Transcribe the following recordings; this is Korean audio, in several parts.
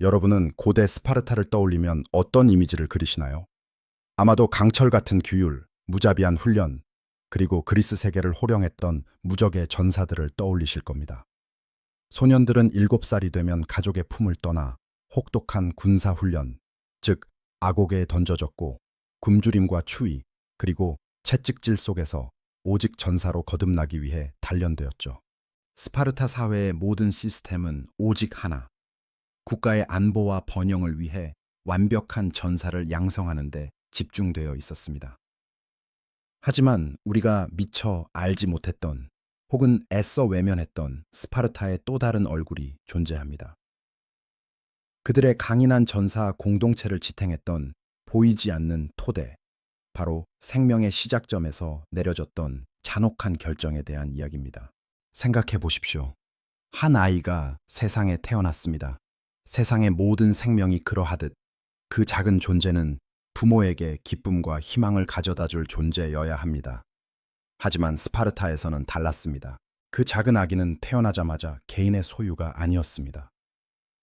여러분은 고대 스파르타를 떠올리면 어떤 이미지를 그리시나요? 아마도 강철 같은 규율, 무자비한 훈련, 그리고 그리스 세계를 호령했던 무적의 전사들을 떠올리실 겁니다. 소년들은 7살이 되면 가족의 품을 떠나 혹독한 군사 훈련, 즉 악옥에 던져졌고 굶주림과 추위, 그리고 채찍질 속에서 오직 전사로 거듭나기 위해 단련되었죠. 스파르타 사회의 모든 시스템은 오직 하나, 국가의 안보와 번영을 위해 완벽한 전사를 양성하는 데 집중되어 있었습니다. 하지만 우리가 미처 알지 못했던 혹은 애써 외면했던 스파르타의 또 다른 얼굴이 존재합니다. 그들의 강인한 전사 공동체를 지탱했던 보이지 않는 토대, 바로 생명의 시작점에서 내려졌던 잔혹한 결정에 대한 이야기입니다. 생각해 보십시오. 한 아이가 세상에 태어났습니다. 세상의 모든 생명이 그러하듯 그 작은 존재는 부모에게 기쁨과 희망을 가져다 줄 존재여야 합니다. 하지만 스파르타에서는 달랐습니다. 그 작은 아기는 태어나자마자 개인의 소유가 아니었습니다.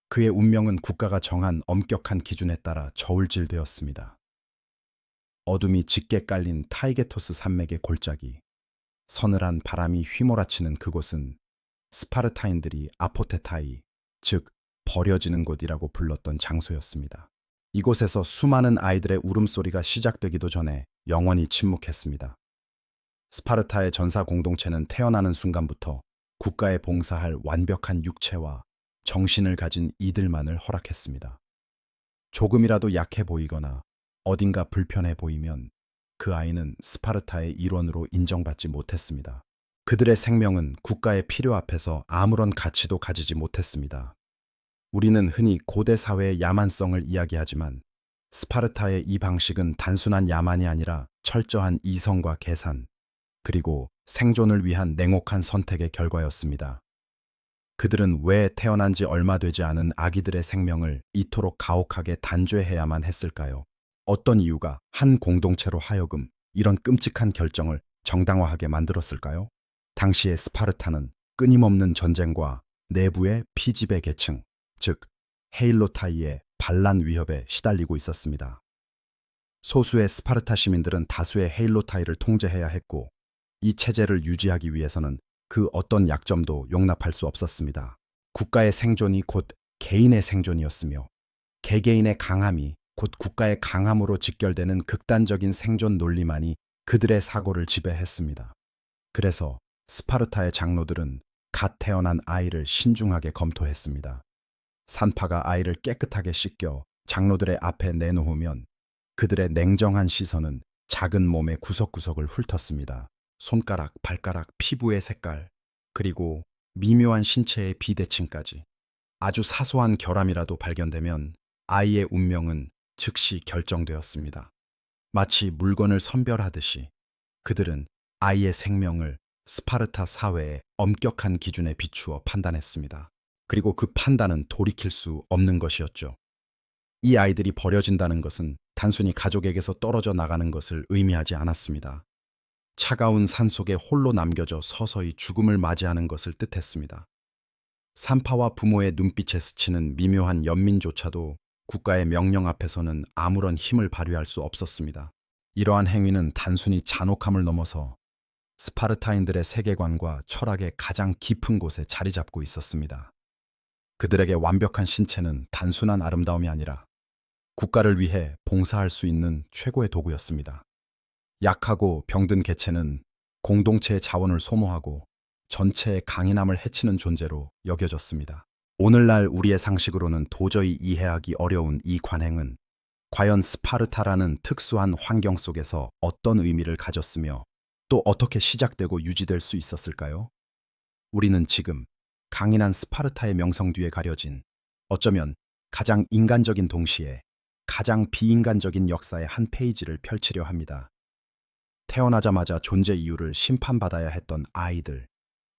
그의 운명은 국가가 정한 엄격한 기준에 따라 저울질되었습니다. 어둠이 짙게 깔린 타이게토스 산맥의 골짜기, 서늘한 바람이 휘몰아치는 그곳은 스파르타인들이 아포테타이, 즉 버려지는 곳이라고 불렀던 장소였습니다. 이곳에서 수많은 아이들의 울음소리가 시작되기도 전에 영원히 침묵했습니다. 스파르타의 전사 공동체는 태어나는 순간부터 국가에 봉사할 완벽한 육체와 정신을 가진 이들만을 허락했습니다. 조금이라도 약해 보이거나 어딘가 불편해 보이면 그 아이는 스파르타의 일원으로 인정받지 못했습니다. 그들의 생명은 국가의 필요 앞에서 아무런 가치도 가지지 못했습니다. 우리는 흔히 고대 사회의 야만성을 이야기하지만 스파르타의 이 방식은 단순한 야만이 아니라 철저한 이성과 계산, 그리고 생존을 위한 냉혹한 선택의 결과였습니다. 그들은 왜 태어난 지 얼마 되지 않은 아기들의 생명을 이토록 가혹하게 단죄해야만 했을까요? 어떤 이유가 한 공동체로 하여금 이런 끔찍한 결정을 정당화하게 만들었을까요? 당시의 스파르타는 끊임없는 전쟁과 내부의 피지배 계층, 즉 헤일로타이의 반란 위협에 시달리고 있었습니다. 소수의 스파르타 시민들은 다수의 헤일로타이를 통제해야 했고, 이 체제를 유지하기 위해서는 그 어떤 약점도 용납할 수 없었습니다. 국가의 생존이 곧 개인의 생존이었으며, 개개인의 강함이 곧 국가의 강함으로 직결되는 극단적인 생존 논리만이 그들의 사고를 지배했습니다. 그래서 스파르타의 장로들은 갓 태어난 아이를 신중하게 검토했습니다. 산파가 아이를 깨끗하게 씻겨 장로들의 앞에 내놓으면 그들의 냉정한 시선은 작은 몸의 구석구석을 훑었습니다. 손가락, 발가락, 피부의 색깔, 그리고 미묘한 신체의 비대칭까지. 아주 사소한 결함이라도 발견되면 아이의 운명은 즉시 결정되었습니다. 마치 물건을 선별하듯이 그들은 아이의 생명을 스파르타 사회의 엄격한 기준에 비추어 판단했습니다. 그리고 그 판단은 돌이킬 수 없는 것이었죠. 이 아이들이 버려진다는 것은 단순히 가족에게서 떨어져 나가는 것을 의미하지 않았습니다. 차가운 산속에 홀로 남겨져 서서히 죽음을 맞이하는 것을 뜻했습니다. 산파와 부모의 눈빛에 스치는 미묘한 연민조차도 국가의 명령 앞에서는 아무런 힘을 발휘할 수 없었습니다. 이러한 행위는 단순히 잔혹함을 넘어서 스파르타인들의 세계관과 철학의 가장 깊은 곳에 자리 잡고 있었습니다. 그들에게 완벽한 신체는 단순한 아름다움이 아니라 국가를 위해 봉사할 수 있는 최고의 도구였습니다. 약하고 병든 개체는 공동체의 자원을 소모하고 전체의 강인함을 해치는 존재로 여겨졌습니다. 오늘날 우리의 상식으로는 도저히 이해하기 어려운 이 관행은 과연 스파르타라는 특수한 환경 속에서 어떤 의미를 가졌으며 또 어떻게 시작되고 유지될 수 있었을까요? 우리는 지금 강인한 스파르타의 명성 뒤에 가려진 어쩌면 가장 인간적인 동시에 가장 비인간적인 역사의 한 페이지를 펼치려 합니다. 태어나자마자 존재 이유를 심판받아야 했던 아이들,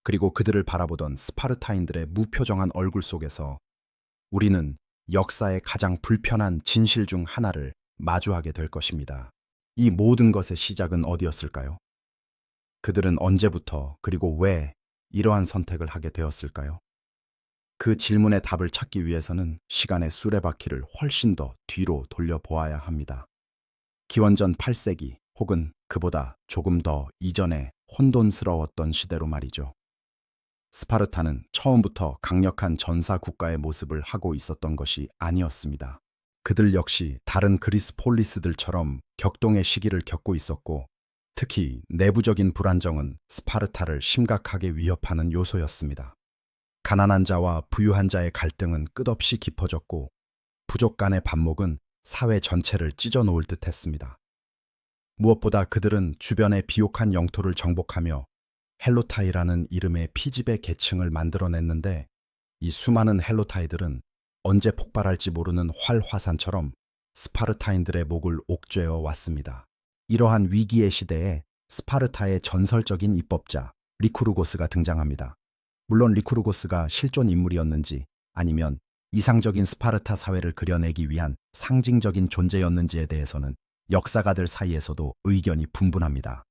그리고 그들을 바라보던 스파르타인들의 무표정한 얼굴 속에서 우리는 역사의 가장 불편한 진실 중 하나를 마주하게 될 것입니다. 이 모든 것의 시작은 어디였을까요? 그들은 언제부터 그리고 왜 이러한 선택을 하게 되었을까요? 그 질문의 답을 찾기 위해서는 시간의 수레바퀴를 훨씬 더 뒤로 돌려보아야 합니다. 기원전 8세기 혹은 그보다 조금 더 이전에 혼돈스러웠던 시대로 말이죠. 스파르타는 처음부터 강력한 전사 국가의 모습을 하고 있었던 것이 아니었습니다. 그들 역시 다른 그리스 폴리스들처럼 격동의 시기를 겪고 있었고, 특히 내부적인 불안정은 스파르타를 심각하게 위협하는 요소였습니다. 가난한 자와 부유한 자의 갈등은 끝없이 깊어졌고, 부족 간의 반목은 사회 전체를 찢어놓을 듯 했습니다. 무엇보다 그들은 주변의 비옥한 영토를 정복하며 헬로타이라는 이름의 피지배 계층을 만들어냈는데, 이 수많은 헬로타이들은 언제 폭발할지 모르는 활화산처럼 스파르타인들의 목을 옥죄어 왔습니다. 이러한 위기의 시대에 스파르타의 전설적인 입법자 리쿠르고스가 등장합니다. 물론 리쿠르고스가 실존 인물이었는지 아니면 이상적인 스파르타 사회를 그려내기 위한 상징적인 존재였는지에 대해서는 역사가들 사이에서도 의견이 분분합니다.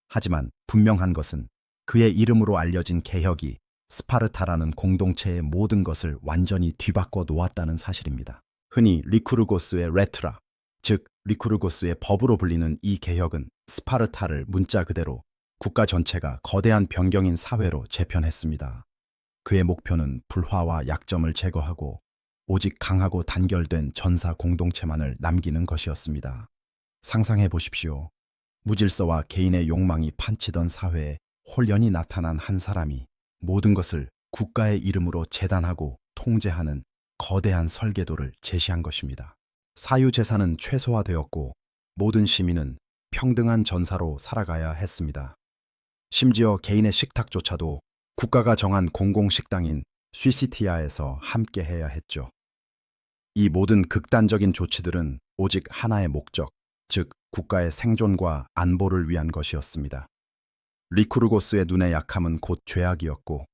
하지만 분명한 것은 그의 이름으로 알려진 개혁이 스파르타라는 공동체의 모든 것을 완전히 뒤바꿔 놓았다는 사실입니다. 흔히 리쿠르고스의 레트라, 즉 리쿠르고스의 법으로 불리는 이 개혁은 스파르타를 문자 그대로 국가 전체가 거대한 변경인 사회로 재편했습니다. 그의 목표는 불화와 약점을 제거하고 오직 강하고 단결된 전사 공동체만을 남기는 것이었습니다. 상상해 보십시오. 무질서와 개인의 욕망이 판치던 사회에 홀연히 나타난 한 사람이 모든 것을 국가의 이름으로 재단하고 통제하는 거대한 설계도를 제시한 것입니다. 사유재산은 최소화되었고 모든 시민은 평등한 전사로 살아가야 했습니다. 심지어 개인의 식탁조차도 국가가 정한 공공식당인 쉬시티아에서 함께 해야 했죠. 이 모든 극단적인 조치들은 오직 하나의 목적, 즉 국가의 생존과 안보를 위한 것이었습니다. 리쿠르고스의 눈의 약함은 곧 죄악이었고,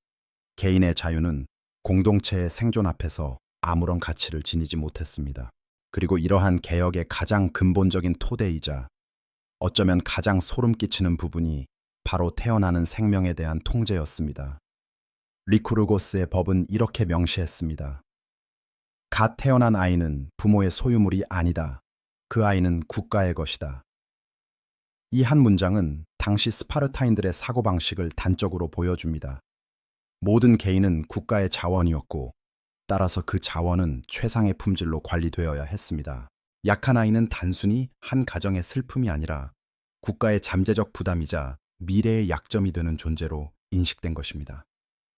개인의 자유는 공동체의 생존 앞에서 아무런 가치를 지니지 못했습니다. 그리고 이러한 개혁의 가장 근본적인 토대이자 어쩌면 가장 소름 끼치는 부분이 바로 태어나는 생명에 대한 통제였습니다. 리쿠르고스의 법은 이렇게 명시했습니다. 갓 태어난 아이는 부모의 소유물이 아니다. 그 아이는 국가의 것이다. 이 한 문장은 당시 스파르타인들의 사고방식을 단적으로 보여줍니다. 모든 개인은 국가의 자원이었고, 따라서 그 자원은 최상의 품질로 관리되어야 했습니다. 약한 아이는 단순히 한 가정의 슬픔이 아니라 국가의 잠재적 부담이자 미래의 약점이 되는 존재로 인식된 것입니다.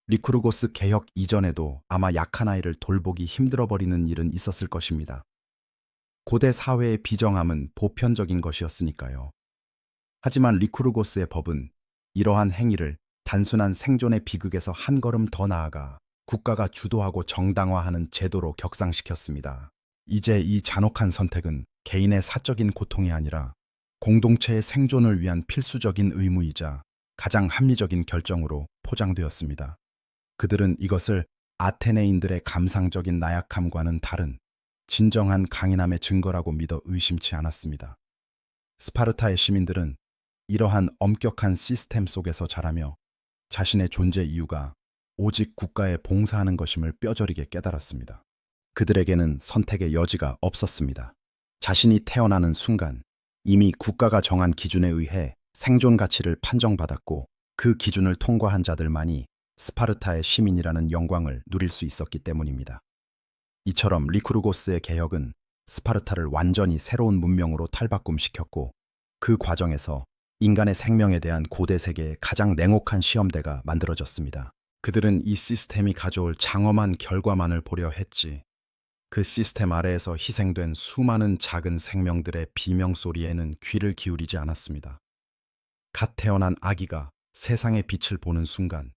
리쿠르고스 개혁 이전에도 아마 약한 아이를 돌보기 힘들어버리는 일은 있었을 것입니다. 고대 사회의 비정함은 보편적인 것이었으니까요. 하지만 리쿠르고스의 법은 이러한 행위를 단순한 생존의 비극에서 한 걸음 더 나아가 국가가 주도하고 정당화하는 제도로 격상시켰습니다. 이제 이 잔혹한 선택은 개인의 사적인 고통이 아니라 공동체의 생존을 위한 필수적인 의무이자 가장 합리적인 결정으로 포장되었습니다. 그들은 이것을 아테네인들의 감상적인 나약함과는 다른 진정한 강인함의 증거라고 믿어 의심치 않았습니다. 스파르타의 시민들은 이러한 엄격한 시스템 속에서 자라며 자신의 존재 이유가 오직 국가에 봉사하는 것임을 뼈저리게 깨달았습니다. 그들에게는 선택의 여지가 없었습니다. 자신이 태어나는 순간 이미 국가가 정한 기준에 의해 생존 가치를 판정받았고, 그 기준을 통과한 자들만이 스파르타의 시민이라는 영광을 누릴 수 있었기 때문입니다. 이처럼 리쿠르고스의 개혁은 스파르타를 완전히 새로운 문명으로 탈바꿈시켰고, 그 과정에서 인간의 생명에 대한 고대 세계의 가장 냉혹한 시험대가 만들어졌습니다. 그들은 이 시스템이 가져올 장엄한 결과만을 보려 했지, 그 시스템 아래에서 희생된 수많은 작은 생명들의 비명소리에는 귀를 기울이지 않았습니다. 갓 태어난 아기가 세상의 빛을 보는 순간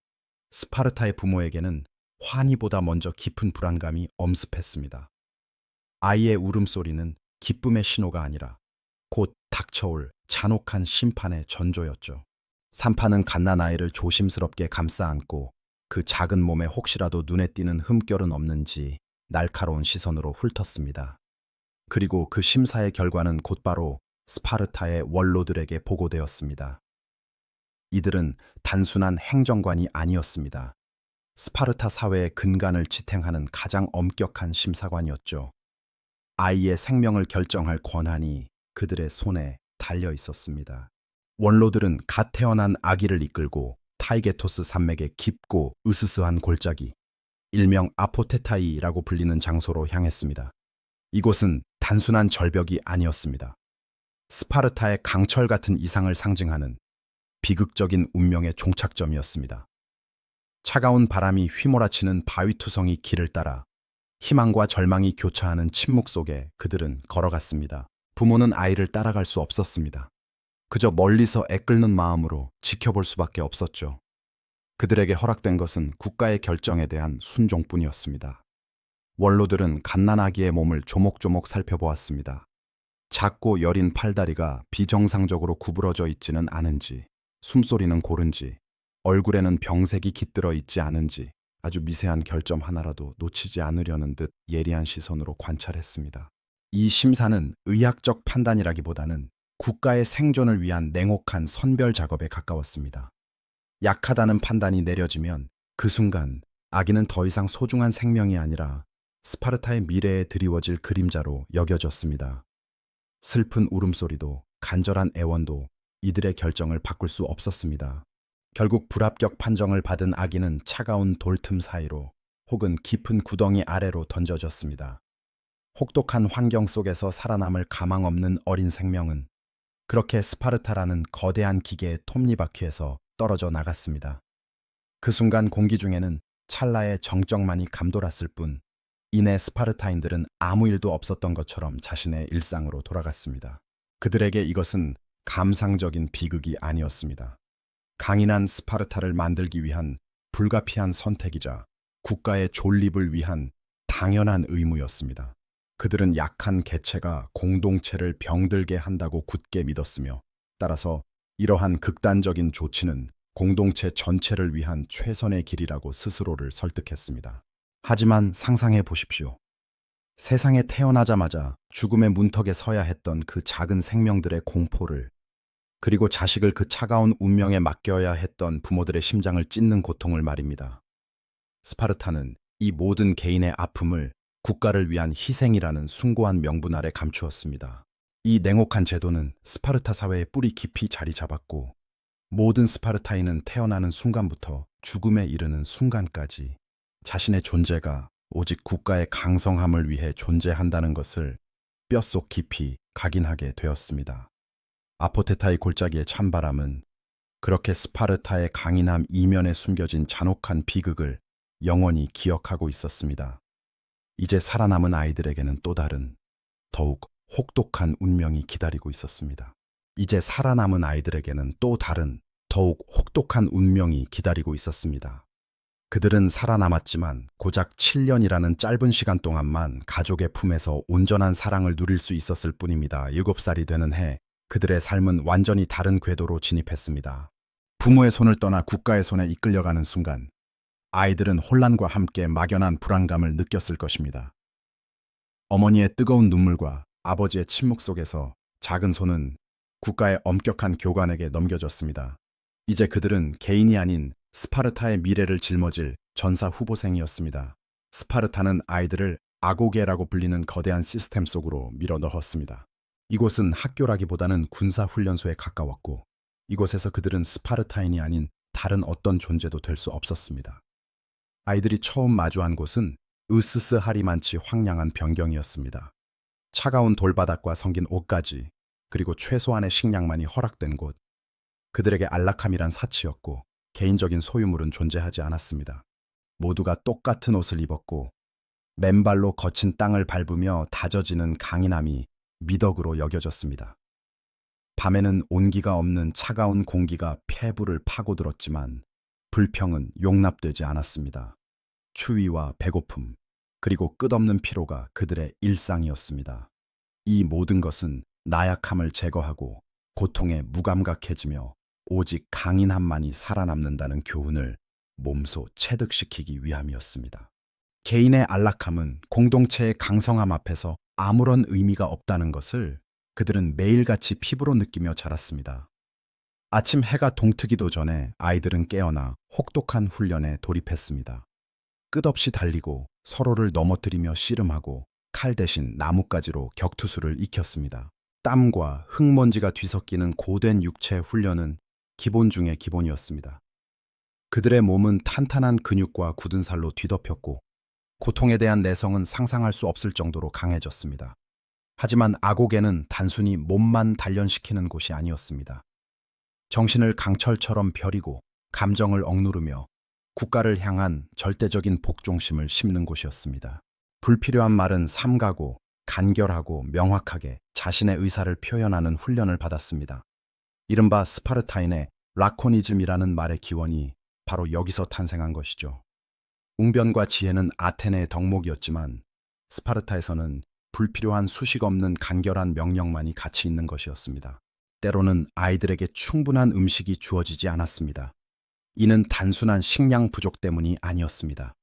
스파르타의 부모에게는 환희보다 먼저 깊은 불안감이 엄습했습니다. 아이의 울음소리는 기쁨의 신호가 아니라 곧 닥쳐올 잔혹한 심판의 전조였죠. 산파는 갓난아이를 조심스럽게 감싸 안고 그 작은 몸에 혹시라도 눈에 띄는 흠결은 없는지 날카로운 시선으로 훑었습니다. 그리고 그 심사의 결과는 곧바로 스파르타의 원로들에게 보고되었습니다. 이들은 단순한 행정관이 아니었습니다. 스파르타 사회의 근간을 지탱하는 가장 엄격한 심사관이었죠. 아이의 생명을 결정할 권한이 그들의 손에 달려 있었습니다. 원로들은 갓 태어난 아기를 이끌고 타이게토스 산맥의 깊고 으스스한 골짜기, 일명 아포테타이라고 불리는 장소로 향했습니다. 이곳은 단순한 절벽이 아니었습니다. 스파르타의 강철 같은 이상을 상징하는 비극적인 운명의 종착점이었습니다. 차가운 바람이 휘몰아치는 바위투성이 길을 따라 희망과 절망이 교차하는 침묵 속에 그들은 걸어갔습니다. 부모는 아이를 따라갈 수 없었습니다. 그저 멀리서 애끓는 마음으로 지켜볼 수밖에 없었죠. 그들에게 허락된 것은 국가의 결정에 대한 순종뿐이었습니다. 원로들은 갓난아기의 몸을 조목조목 살펴보았습니다. 작고 여린 팔다리가 비정상적으로 구부러져 있지는 않은지, 숨소리는 고른지, 얼굴에는 병색이 깃들어 있지 않은지 아주 미세한 결점 하나라도 놓치지 않으려는 듯 예리한 시선으로 관찰했습니다. 이 심사는 의학적 판단이라기보다는 국가의 생존을 위한 냉혹한 선별 작업에 가까웠습니다. 약하다는 판단이 내려지면 그 순간 아기는 더 이상 소중한 생명이 아니라 스파르타의 미래에 드리워질 그림자로 여겨졌습니다. 슬픈 울음소리도 간절한 애원도 이들의 결정을 바꿀 수 없었습니다. 결국 불합격 판정을 받은 아기는 차가운 돌틈 사이로 혹은 깊은 구덩이 아래로 던져졌습니다. 혹독한 환경 속에서 살아남을 가망 없는 어린 생명은 그렇게 스파르타라는 거대한 기계의 톱니바퀴에서 떨어져 나갔습니다. 그 순간 공기 중에는 찰나의 정적만이 감돌았을 뿐 이내 스파르타인들은 아무 일도 없었던 것처럼 자신의 일상으로 돌아갔습니다. 그들에게 이것은 감상적인 비극이 아니었습니다. 강인한 스파르타를 만들기 위한 불가피한 선택이자 국가의 존립을 위한 당연한 의무였습니다. 그들은 약한 개체가 공동체를 병들게 한다고 굳게 믿었으며 따라서 이러한 극단적인 조치는 공동체 전체를 위한 최선의 길이라고 스스로를 설득했습니다. 하지만 상상해 보십시오. 세상에 태어나자마자 죽음의 문턱에 서야 했던 그 작은 생명들의 공포를, 그리고 자식을 그 차가운 운명에 맡겨야 했던 부모들의 심장을 찢는 고통을 말입니다. 스파르타는 이 모든 개인의 아픔을 국가를 위한 희생이라는 숭고한 명분 아래 감추었습니다. 이 냉혹한 제도는 스파르타 사회에 뿌리 깊이 자리 잡았고 모든 스파르타인은 태어나는 순간부터 죽음에 이르는 순간까지 자신의 존재가 오직 국가의 강성함을 위해 존재한다는 것을 뼛속 깊이 각인하게 되었습니다. 아포테타이 골짜기의 찬바람은 그렇게 스파르타의 강인함 이면에 숨겨진 잔혹한 비극을 영원히 기억하고 있었습니다. 이제 살아남은 아이들에게는 또 다른, 더욱 혹독한 운명이 기다리고 있었습니다. 이제 살아남은 아이들에게는 또 다른, 더욱 혹독한 운명이 기다리고 있었습니다. 그들은 살아남았지만 고작 7년이라는 짧은 시간 동안만 가족의 품에서 온전한 사랑을 누릴 수 있었을 뿐입니다. 7살이 되는 해, 그들의 삶은 완전히 다른 궤도로 진입했습니다. 부모의 손을 떠나 국가의 손에 이끌려가는 순간, 아이들은 혼란과 함께 막연한 불안감을 느꼈을 것입니다. 어머니의 뜨거운 눈물과 아버지의 침묵 속에서 작은 손은 국가의 엄격한 교관에게 넘겨졌습니다. 이제 그들은 개인이 아닌 스파르타의 미래를 짊어질 전사 후보생이었습니다. 스파르타는 아이들을 아고게라고 불리는 거대한 시스템 속으로 밀어 넣었습니다. 이곳은 학교라기보다는 군사훈련소에 가까웠고 이곳에서 그들은 스파르타인이 아닌 다른 어떤 존재도 될 수 없었습니다. 아이들이 처음 마주한 곳은 으스스하리만치 황량한 변경이었습니다. 차가운 돌바닥과 성긴 옷가지, 그리고 최소한의 식량만이 허락된 곳. 그들에게 안락함이란 사치였고 개인적인 소유물은 존재하지 않았습니다. 모두가 똑같은 옷을 입었고 맨발로 거친 땅을 밟으며 다져지는 강인함이 미덕으로 여겨졌습니다. 밤에는 온기가 없는 차가운 공기가 폐부를 파고들었지만 불평은 용납되지 않았습니다. 추위와 배고픔, 그리고 끝없는 피로가 그들의 일상이었습니다. 이 모든 것은 나약함을 제거하고 고통에 무감각해지며 오직 강인함만이 살아남는다는 교훈을 몸소 체득시키기 위함이었습니다. 개인의 안락함은 공동체의 강성함 앞에서 아무런 의미가 없다는 것을 그들은 매일같이 피부로 느끼며 자랐습니다. 아침 해가 동트기도 전에 아이들은 깨어나 혹독한 훈련에 돌입했습니다. 끝없이 달리고 서로를 넘어뜨리며 씨름하고 칼 대신 나뭇가지로 격투수를 익혔습니다. 땀과 흙먼지가 뒤섞이는 고된 육체 훈련은 기본 중의 기본이었습니다. 그들의 몸은 탄탄한 근육과 굳은 살로 뒤덮였고 고통에 대한 내성은 상상할 수 없을 정도로 강해졌습니다. 하지만 아고게는 단순히 몸만 단련시키는 곳이 아니었습니다. 정신을 강철처럼 벼리고 감정을 억누르며 국가를 향한 절대적인 복종심을 심는 곳이었습니다. 불필요한 말은 삼가고 간결하고 명확하게 자신의 의사를 표현하는 훈련을 받았습니다. 이른바 스파르타인의 라코니즘이라는 말의 기원이 바로 여기서 탄생한 것이죠. 웅변과 지혜는 아테네의 덕목이었지만 스파르타에서는 불필요한 수식 없는 간결한 명령만이 가치 있는 것이었습니다. 때로는 아이들에게 충분한 음식이 주어지지 않았습니다. 이는 단순한 식량 부족 때문이 아니었습니다.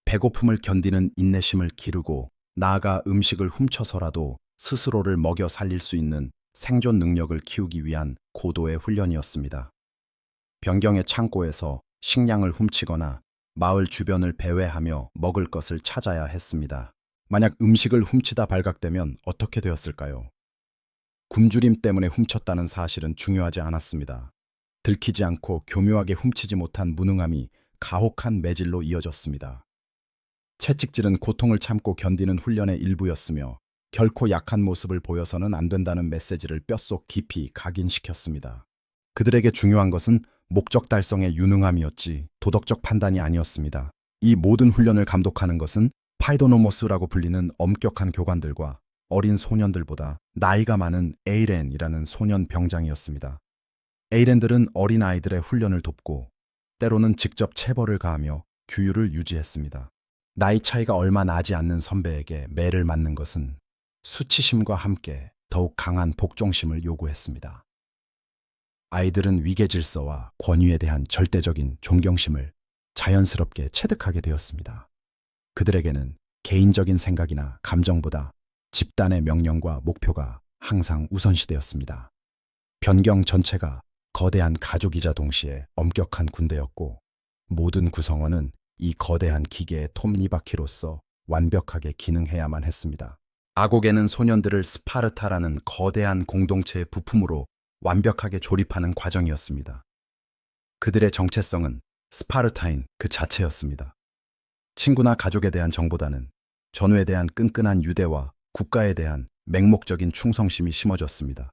배고픔을 견디는 인내심을 기르고 나아가 음식을 훔쳐서라도 스스로를 먹여 살릴 수 있는 생존 능력을 키우기 위한 고도의 훈련이었습니다. 변경의 창고에서 식량을 훔치거나 마을 주변을 배회하며 먹을 것을 찾아야 했습니다. 만약 음식을 훔치다 발각되면 어떻게 되었을까요? 굶주림 때문에 훔쳤다는 사실은 중요하지 않았습니다. 들키지 않고 교묘하게 훔치지 못한 무능함이 가혹한 매질로 이어졌습니다. 채찍질은 고통을 참고 견디는 훈련의 일부였으며 결코 약한 모습을 보여서는 안 된다는 메시지를 뼛속 깊이 각인시켰습니다. 그들에게 중요한 것은 목적 달성의 유능함이었지 도덕적 판단이 아니었습니다. 이 모든 훈련을 감독하는 것은 파이도노모스라고 불리는 엄격한 교관들과 어린 소년들보다 나이가 많은 에이렌이라는 소년 병장이었습니다. 에이렌들은 어린 아이들의 훈련을 돕고 때로는 직접 체벌을 가하며 규율을 유지했습니다. 나이 차이가 얼마 나지 않는 선배에게 매를 맞는 것은 수치심과 함께 더욱 강한 복종심을 요구했습니다. 아이들은 위계 질서와 권위에 대한 절대적인 존경심을 자연스럽게 체득하게 되었습니다. 그들에게는 개인적인 생각이나 감정보다 집단의 명령과 목표가 항상 우선시되었습니다. 변경 전체가 거대한 가족이자 동시에 엄격한 군대였고 모든 구성원은 이 거대한 기계의 톱니바퀴로서 완벽하게 기능해야만 했습니다. 아고게는 소년들을 스파르타라는 거대한 공동체의 부품으로 완벽하게 조립하는 과정이었습니다. 그들의 정체성은 스파르타인 그 자체였습니다. 친구나 가족에 대한 정보다는 전우에 대한 끈끈한 유대와 국가에 대한 맹목적인 충성심이 심어졌습니다.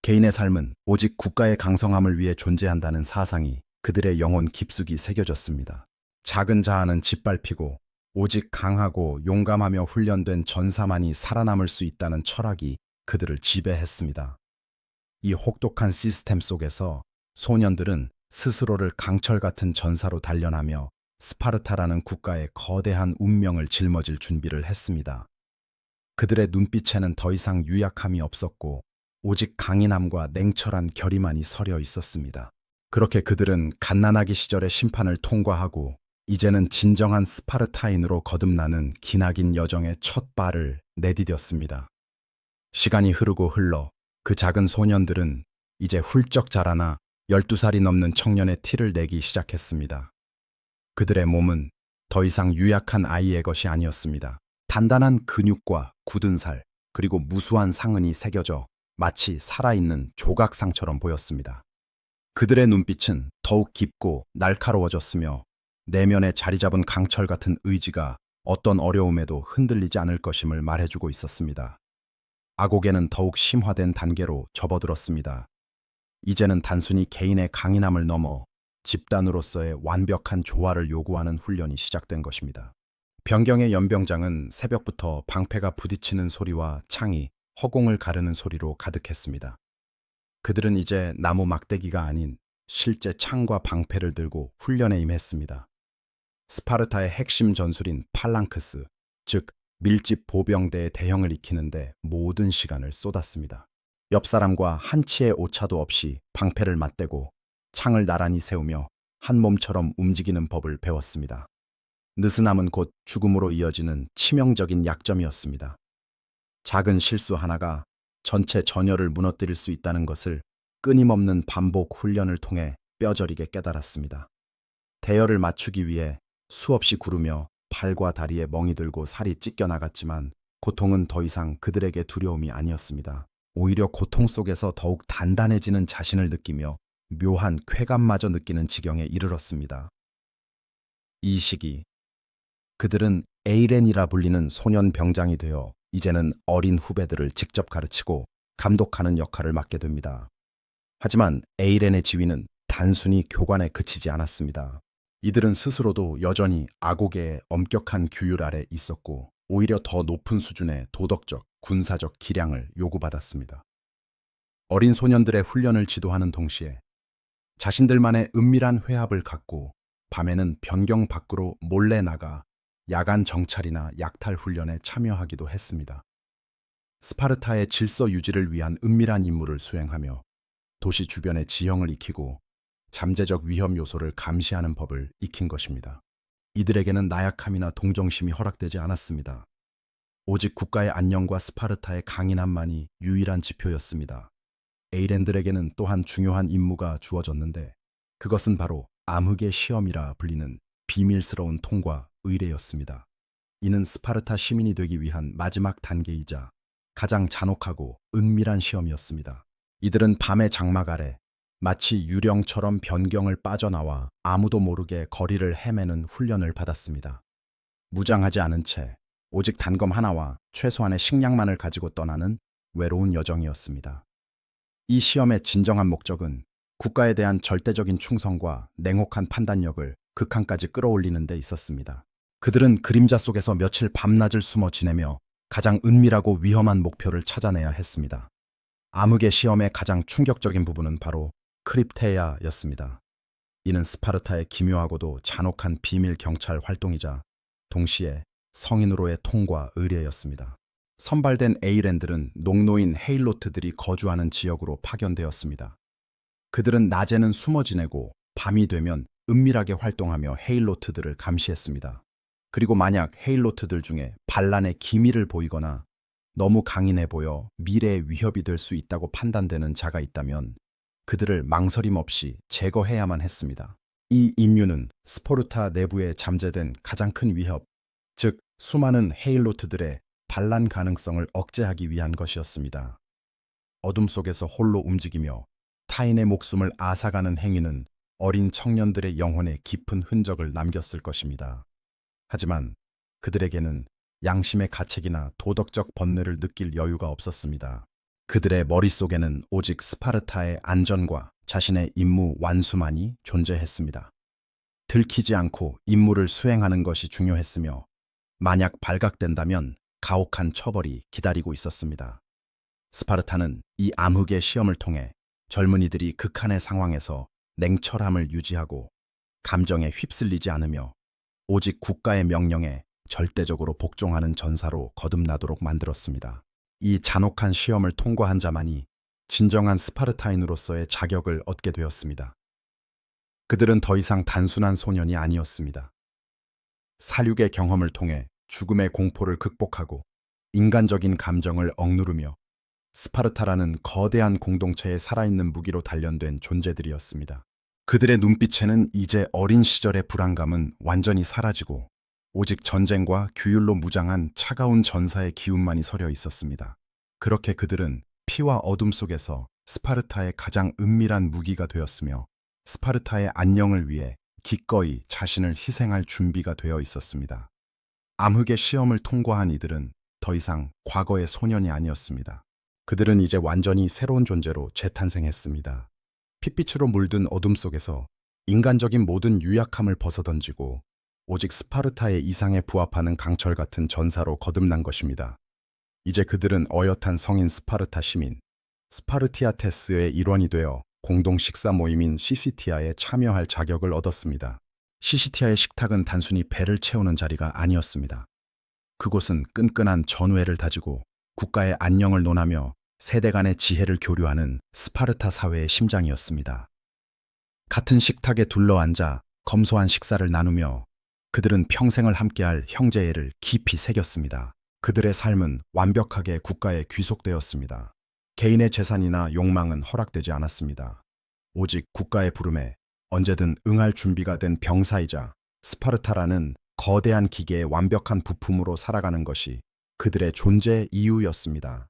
개인의 삶은 오직 국가의 강성함을 위해 존재한다는 사상이 그들의 영혼 깊숙이 새겨졌습니다. 작은 자아는 짓밟히고 오직 강하고 용감하며 훈련된 전사만이 살아남을 수 있다는 철학이 그들을 지배했습니다. 이 혹독한 시스템 속에서 소년들은 스스로를 강철 같은 전사로 단련하며 스파르타라는 국가의 거대한 운명을 짊어질 준비를 했습니다. 그들의 눈빛에는 더 이상 유약함이 없었고 오직 강인함과 냉철한 결의만이 서려 있었습니다. 그렇게 그들은 갓난아기 시절의 심판을 통과하고 이제는 진정한 스파르타인으로 거듭나는 기나긴 여정의 첫 발을 내디뎠습니다. 시간이 흐르고 흘러 그 작은 소년들은 이제 훌쩍 자라나 12살이 넘는 청년의 티를 내기 시작했습니다. 그들의 몸은 더 이상 유약한 아이의 것이 아니었습니다. 단단한 근육과 굳은 살, 그리고 무수한 상흔이 새겨져 마치 살아있는 조각상처럼 보였습니다. 그들의 눈빛은 더욱 깊고 날카로워졌으며 내면에 자리 잡은 강철 같은 의지가 어떤 어려움에도 흔들리지 않을 것임을 말해주고 있었습니다. 아고게는 더욱 심화된 단계로 접어들었습니다. 이제는 단순히 개인의 강인함을 넘어 집단으로서의 완벽한 조화를 요구하는 훈련이 시작된 것입니다. 변경의 연병장은 새벽부터 방패가 부딪히는 소리와 창이 허공을 가르는 소리로 가득했습니다. 그들은 이제 나무 막대기가 아닌 실제 창과 방패를 들고 훈련에 임했습니다. 스파르타의 핵심 전술인 팔랑크스, 즉 밀집 보병대의 대형을 익히는데 모든 시간을 쏟았습니다. 옆 사람과 한치의 오차도 없이 방패를 맞대고 창을 나란히 세우며 한 몸처럼 움직이는 법을 배웠습니다. 느슨함은 곧 죽음으로 이어지는 치명적인 약점이었습니다. 작은 실수 하나가 전체 전열을 무너뜨릴 수 있다는 것을 끊임없는 반복 훈련을 통해 뼈저리게 깨달았습니다. 대열을 맞추기 위해 수없이 구르며 팔과 다리에 멍이 들고 살이 찢겨 나갔지만 고통은 더 이상 그들에게 두려움이 아니었습니다. 오히려 고통 속에서 더욱 단단해지는 자신을 느끼며 묘한 쾌감마저 느끼는 지경에 이르렀습니다. 이 시기 그들은 에이렌이라 불리는 소년 병장이 되어 이제는 어린 후배들을 직접 가르치고 감독하는 역할을 맡게 됩니다. 하지만 에이렌의 지위는 단순히 교관에 그치지 않았습니다. 이들은 스스로도 여전히 아고게의 엄격한 규율 아래 있었고 오히려 더 높은 수준의 도덕적, 군사적 기량을 요구받았습니다. 어린 소년들의 훈련을 지도하는 동시에 자신들만의 은밀한 회합을 갖고 밤에는 변경 밖으로 몰래 나가 야간 정찰이나 약탈 훈련에 참여하기도 했습니다. 스파르타의 질서 유지를 위한 은밀한 임무를 수행하며 도시 주변의 지형을 익히고 잠재적 위험 요소를 감시하는 법을 익힌 것입니다. 이들에게는 나약함이나 동정심이 허락되지 않았습니다. 오직 국가의 안녕과 스파르타의 강인함만이 유일한 지표였습니다. 에이렌들에게는 또한 중요한 임무가 주어졌는데 그것은 바로 암흑의 시험이라 불리는 비밀스러운 통과 의례였습니다. 이는 스파르타 시민이 되기 위한 마지막 단계이자 가장 잔혹하고 은밀한 시험이었습니다. 이들은 밤의 장막 아래 마치 유령처럼 변경을 빠져나와 아무도 모르게 거리를 헤매는 훈련을 받았습니다. 무장하지 않은 채 오직 단검 하나와 최소한의 식량만을 가지고 떠나는 외로운 여정이었습니다. 이 시험의 진정한 목적은 국가에 대한 절대적인 충성과 냉혹한 판단력을 극한까지 끌어올리는 데 있었습니다. 그들은 그림자 속에서 며칠 밤낮을 숨어 지내며 가장 은밀하고 위험한 목표를 찾아내야 했습니다. 암흑의 시험의 가장 충격적인 부분은 바로 크립테야였습니다. 이는 스파르타의 기묘하고도 잔혹한 비밀 경찰 활동이자 동시에 성인으로의 통과 의례였습니다. 선발된 에이렌들은 농노인 헤일로트들이 거주하는 지역으로 파견되었습니다. 그들은 낮에는 숨어 지내고 밤이 되면 은밀하게 활동하며 헤일로트들을 감시했습니다. 그리고 만약 헤일로트들 중에 반란의 기미를 보이거나 너무 강인해 보여 미래의 위협이 될 수 있다고 판단되는 자가 있다면 그들을 망설임 없이 제거해야만 했습니다. 이 임무는 스파르타 내부에 잠재된 가장 큰 위협, 즉 수많은 헤일로트들의 반란 가능성을 억제하기 위한 것이었습니다. 어둠 속에서 홀로 움직이며 타인의 목숨을 앗아가는 행위는 어린 청년들의 영혼에 깊은 흔적을 남겼을 것입니다. 하지만 그들에게는 양심의 가책이나 도덕적 번뇌를 느낄 여유가 없었습니다. 그들의 머릿속에는 오직 스파르타의 안전과 자신의 임무 완수만이 존재했습니다. 들키지 않고 임무를 수행하는 것이 중요했으며 만약 발각된다면 가혹한 처벌이 기다리고 있었습니다. 스파르타는 이 암흑의 시험을 통해 젊은이들이 극한의 상황에서 냉철함을 유지하고 감정에 휩쓸리지 않으며 오직 국가의 명령에 절대적으로 복종하는 전사로 거듭나도록 만들었습니다. 이 잔혹한 시험을 통과한 자만이 진정한 스파르타인으로서의 자격을 얻게 되었습니다. 그들은 더 이상 단순한 소년이 아니었습니다. 살육의 경험을 통해 죽음의 공포를 극복하고 인간적인 감정을 억누르며 스파르타라는 거대한 공동체에 살아있는 무기로 단련된 존재들이었습니다. 그들의 눈빛에는 이제 어린 시절의 불안감은 완전히 사라지고 오직 전쟁과 규율로 무장한 차가운 전사의 기운만이 서려 있었습니다. 그렇게 그들은 피와 어둠 속에서 스파르타의 가장 은밀한 무기가 되었으며 스파르타의 안녕을 위해 기꺼이 자신을 희생할 준비가 되어 있었습니다. 암흑의 시험을 통과한 이들은 더 이상 과거의 소년이 아니었습니다. 그들은 이제 완전히 새로운 존재로 재탄생했습니다. 핏빛으로 물든 어둠 속에서 인간적인 모든 유약함을 벗어던지고 오직 스파르타의 이상에 부합하는 강철 같은 전사로 거듭난 것입니다. 이제 그들은 어엿한 성인 스파르타 시민, 스파르티아테스의 일원이 되어 공동 식사 모임인 시시티아에 참여할 자격을 얻었습니다. 시시티아의 식탁은 단순히 배를 채우는 자리가 아니었습니다. 그곳은 끈끈한 전우애를 다지고 국가의 안녕을 논하며 세대 간의 지혜를 교류하는 스파르타 사회의 심장이었습니다. 같은 식탁에 둘러앉아 검소한 식사를 나누며 그들은 평생을 함께할 형제애를 깊이 새겼습니다. 그들의 삶은 완벽하게 국가에 귀속되었습니다. 개인의 재산이나 욕망은 허락되지 않았습니다. 오직 국가의 부름에 언제든 응할 준비가 된 병사이자 스파르타라는 거대한 기계의 완벽한 부품으로 살아가는 것이 그들의 존재 이유였습니다.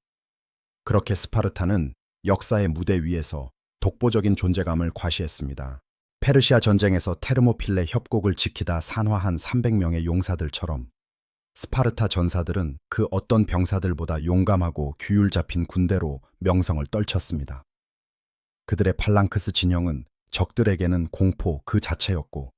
그렇게 스파르타는 역사의 무대 위에서 독보적인 존재감을 과시했습니다. 페르시아 전쟁에서 테르모필레 협곡을 지키다 산화한 300명의 용사들처럼 스파르타 전사들은 그 어떤 병사들보다 용감하고 규율 잡힌 군대로 명성을 떨쳤습니다. 그들의 팔랑크스 진영은 적들에게는 공포 그 자체였고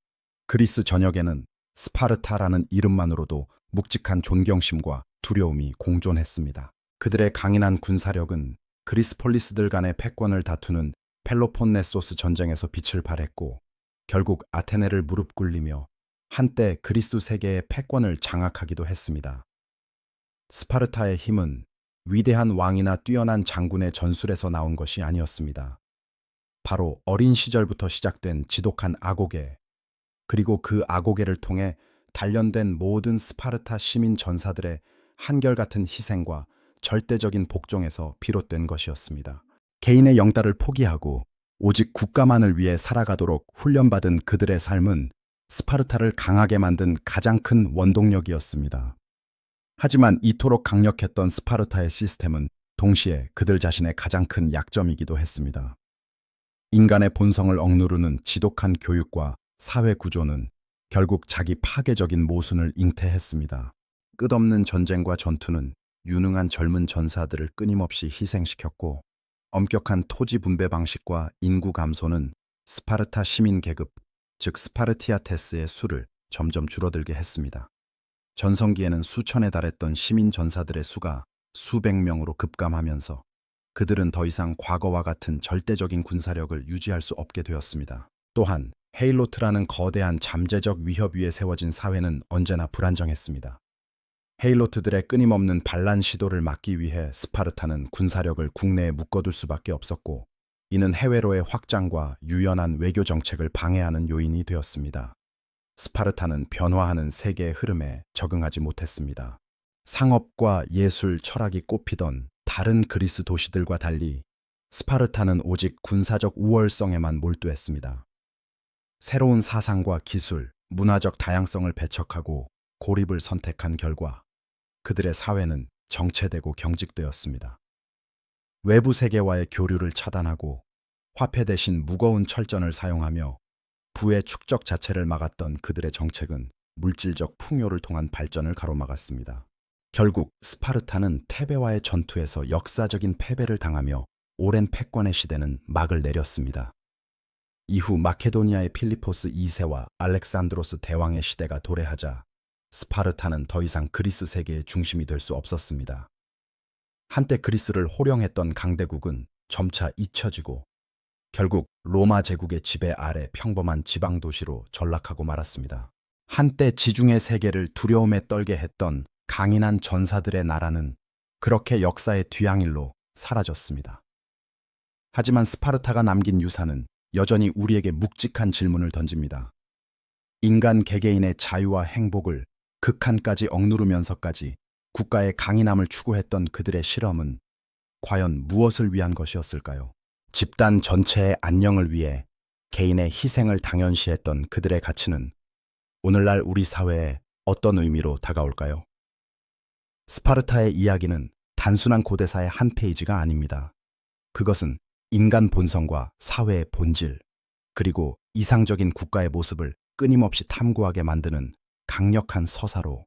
그리스 전역에는 스파르타라는 이름만으로도 묵직한 존경심과 두려움이 공존했습니다. 그들의 강인한 군사력은 그리스 폴리스들 간의 패권을 다투는 펠로폰네소스 전쟁에서 빛을 발했고 결국 아테네를 무릎 꿇리며 한때 그리스 세계의 패권을 장악하기도 했습니다. 스파르타의 힘은 위대한 왕이나 뛰어난 장군의 전술에서 나온 것이 아니었습니다. 바로 어린 시절부터 시작된 지독한 악오계, 그리고 그 악오계를 통해 단련된 모든 스파르타 시민 전사들의 한결같은 희생과 절대적인 복종에서 비롯된 것이었습니다. 개인의 영달을 포기하고 오직 국가만을 위해 살아가도록 훈련받은 그들의 삶은 스파르타를 강하게 만든 가장 큰 원동력이었습니다. 하지만 이토록 강력했던 스파르타의 시스템은 동시에 그들 자신의 가장 큰 약점이기도 했습니다. 인간의 본성을 억누르는 지독한 교육과 사회 구조는 결국 자기 파괴적인 모순을 잉태했습니다. 끝없는 전쟁과 전투는 유능한 젊은 전사들을 끊임없이 희생시켰고 엄격한 토지 분배 방식과 인구 감소는 스파르타 시민 계급, 즉 스파르티아테스의 수를 점점 줄어들게 했습니다. 전성기에는 수천에 달했던 시민 전사들의 수가 수백 명으로 급감하면서 그들은 더 이상 과거와 같은 절대적인 군사력을 유지할 수 없게 되었습니다. 또한 헤일로트라는 거대한 잠재적 위협 위에 세워진 사회는 언제나 불안정했습니다. 헤일로트들의 끊임없는 반란 시도를 막기 위해 스파르타는 군사력을 국내에 묶어둘 수밖에 없었고 이는 해외로의 확장과 유연한 외교 정책을 방해하는 요인이 되었습니다. 스파르타는 변화하는 세계의 흐름에 적응하지 못했습니다. 상업과 예술, 철학이 꽃피던 다른 그리스 도시들과 달리 스파르타는 오직 군사적 우월성에만 몰두했습니다. 새로운 사상과 기술, 문화적 다양성을 배척하고 고립을 선택한 결과 그들의 사회는 정체되고 경직되었습니다. 외부 세계와의 교류를 차단하고 화폐 대신 무거운 철전을 사용하며 부의 축적 자체를 막았던 그들의 정책은 물질적 풍요를 통한 발전을 가로막았습니다. 결국 스파르타는 테베와의 전투에서 역사적인 패배를 당하며 오랜 패권의 시대는 막을 내렸습니다. 이후 마케도니아의 필리포스 2세와 알렉산드로스 대왕의 시대가 도래하자 스파르타는 더 이상 그리스 세계의 중심이 될 수 없었습니다. 한때 그리스를 호령했던 강대국은 점차 잊혀지고 결국 로마 제국의 지배 아래 평범한 지방 도시로 전락하고 말았습니다. 한때 지중해 세계를 두려움에 떨게 했던 강인한 전사들의 나라는 그렇게 역사의 뒤향일로 사라졌습니다. 하지만 스파르타가 남긴 유산은 여전히 우리에게 묵직한 질문을 던집니다. 인간 개개인의 자유와 행복을 극한까지 억누르면서까지 국가의 강인함을 추구했던 그들의 실험은 과연 무엇을 위한 것이었을까요? 집단 전체의 안녕을 위해 개인의 희생을 당연시했던 그들의 가치는 오늘날 우리 사회에 어떤 의미로 다가올까요? 스파르타의 이야기는 단순한 고대사의 한 페이지가 아닙니다. 그것은 인간 본성과 사회의 본질, 그리고 이상적인 국가의 모습을 끊임없이 탐구하게 만드는 강력한 서사로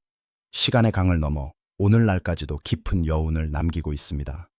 시간의 강을 넘어 오늘날까지도 깊은 여운을 남기고 있습니다.